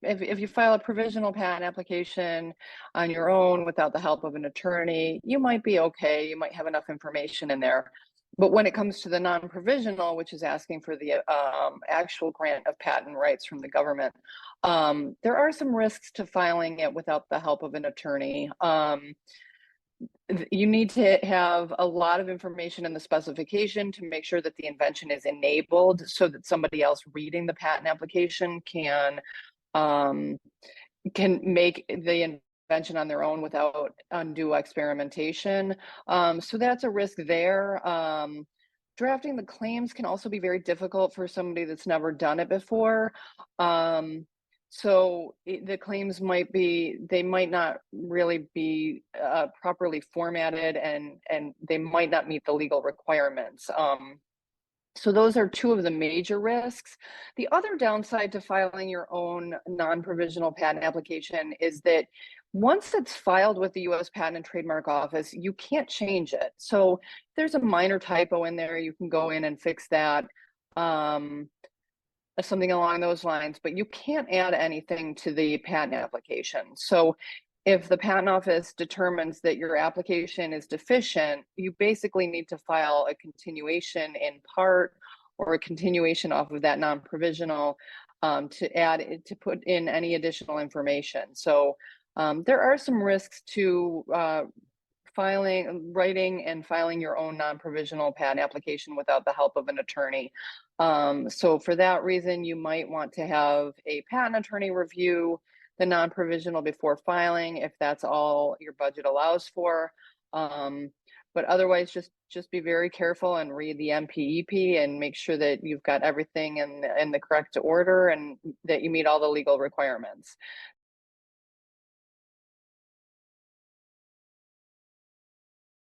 if you file a provisional patent application on your own without the help of an attorney, you might be okay. You might have enough information in there. But when it comes to the non-provisional, which is asking for the actual grant of patent rights from the government, there are some risks to filing it without the help of an attorney. You need to have a lot of information in the specification to make sure that the invention is enabled so that somebody else reading the patent application um, can make the invention on their own without undue experimentation. So that's a risk there. Drafting the claims can also be very difficult for somebody that's never done it before. The claims they might not really be properly formatted, and they might not meet the legal requirements. So those are two of the major risks. The other downside to filing your own non-provisional patent application is that once it's filed with the US Patent and Trademark Office, you can't change it. So if there's a minor typo in there, you can go in and fix that, something along those lines, but you can't add anything to the patent application. So if the patent office determines that your application is deficient, you basically need to file a continuation in part or a continuation off of that non-provisional to put in any additional information. So there are some risks to writing and filing your own non-provisional patent application without the help of an attorney. So for that reason, you might want to have a patent attorney review the non-provisional before filing, if that's all your budget allows for. But otherwise, just be very careful and read the MPEP and make sure that you've got everything in the correct order and that you meet all the legal requirements.